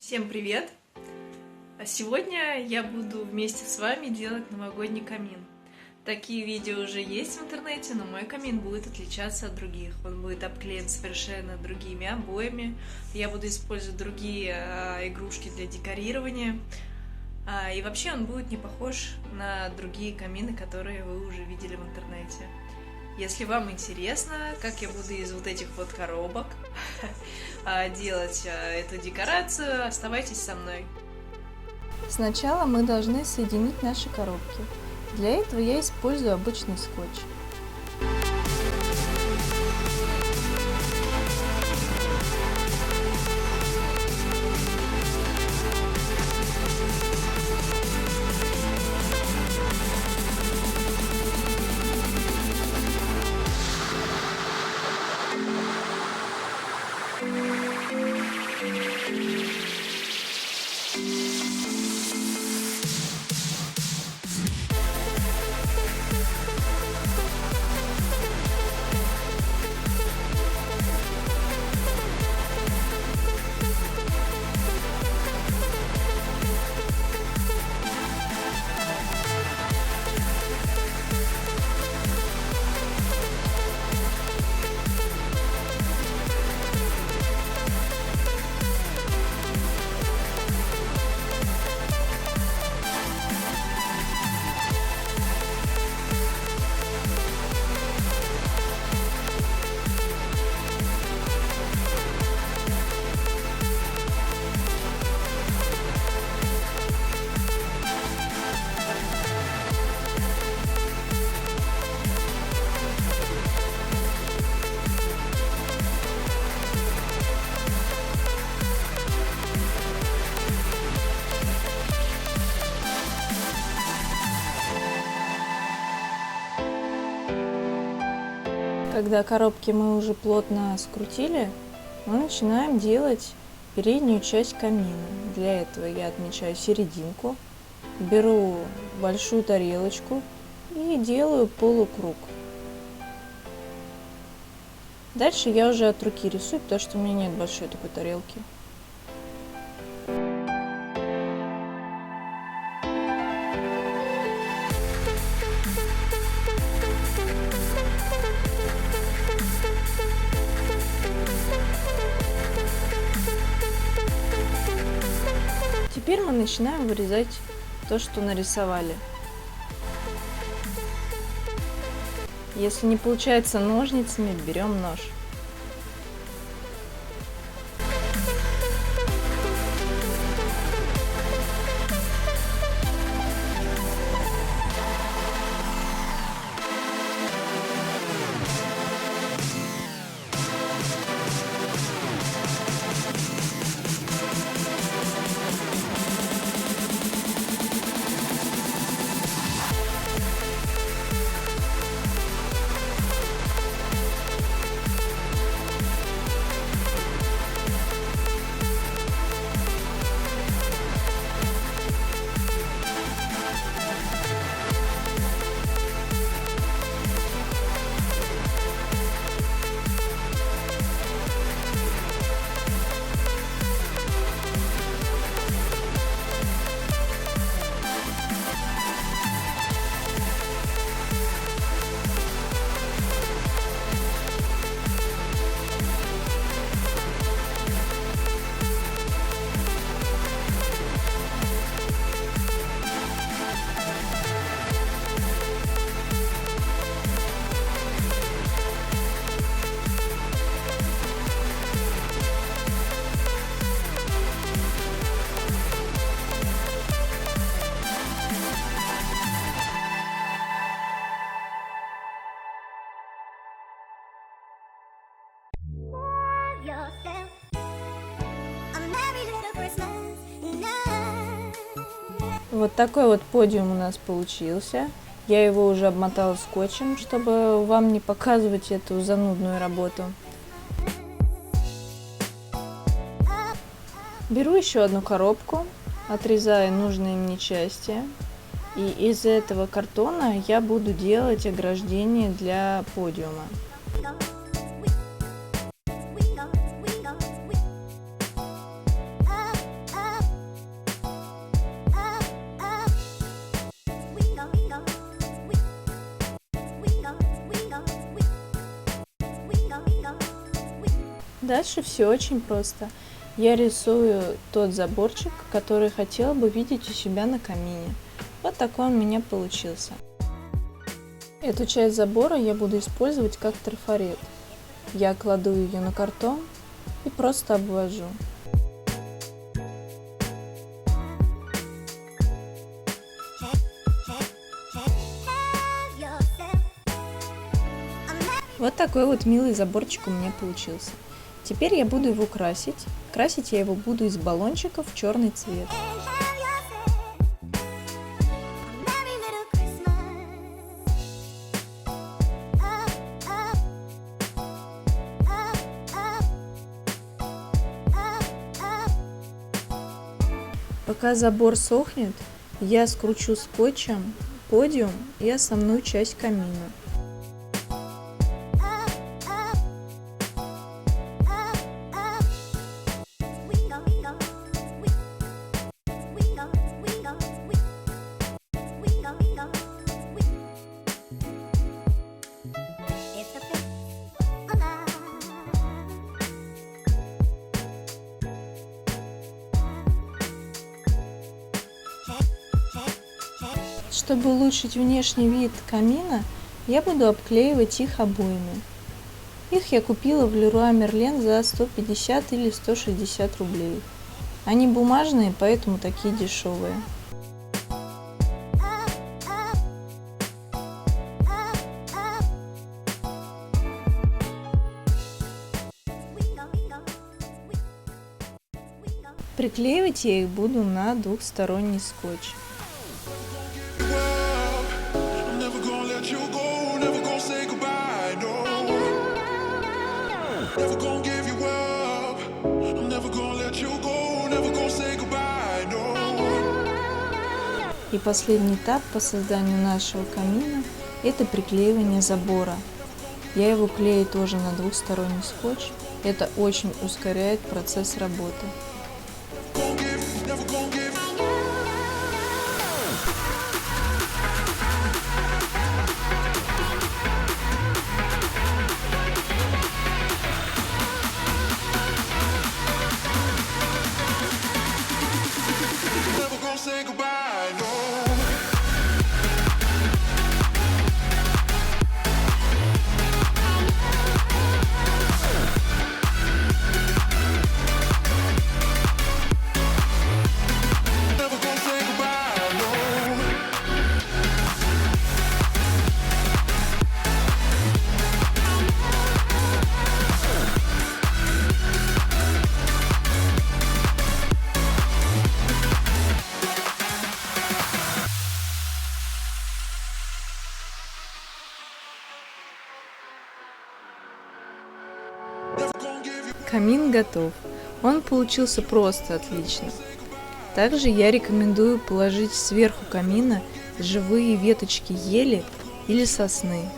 Всем привет! Сегодня я буду вместе с вами делать новогодний камин. Такие видео уже есть в интернете, но мой камин будет отличаться от других. Он будет обклеен совершенно другими обоями. Я буду использовать другие игрушки для декорирования. И вообще он будет не похож на другие камины, которые вы уже видели в интернете. Если вам интересно, как я буду из вот этих вот коробок делать эту декорацию, оставайтесь со мной. Сначала мы должны соединить наши коробки. Для этого я использую обычный скотч. Когда коробки мы уже плотно скрутили, мы начинаем делать переднюю часть камина. Для этого я отмечаю серединку, беру большую тарелочку и делаю полукруг. Дальше я уже от руки рисую, потому что у меня нет большой такой тарелки. Теперь мы начинаем вырезать то, что нарисовали. Если не получается ножницами, берем нож. Вот такой вот подиум у нас получился. Я его уже обмотала скотчем, чтобы вам не показывать эту занудную работу. Беру еще одну коробку, отрезаю нужные мне части. И из этого картона я буду делать ограждение для подиума. Дальше все очень просто. Я рисую тот заборчик, который хотела бы видеть у себя на камине. Вот такой он у меня получился. Эту часть забора я буду использовать как трафарет. Я кладу ее на картон и просто обвожу. Вот такой вот милый заборчик у меня получился. Теперь я буду его красить. Красить я его буду из баллончиков в черный цвет. Пока забор сохнет, я скручу скотчем подиум и основную часть камина. Чтобы улучшить внешний вид камина, я буду обклеивать их обоями. Их я купила в Леруа Мерлен за 150 или 160 рублей. Они бумажные, поэтому такие дешевые. Приклеивать я их буду на двухсторонний скотч. И последний этап по созданию нашего камина – это приклеивание забора. Я его клею тоже на двухсторонний скотч. Это очень ускоряет процесс работы. Камин готов. Он получился просто отлично. Также я рекомендую положить сверху камина живые веточки ели или сосны.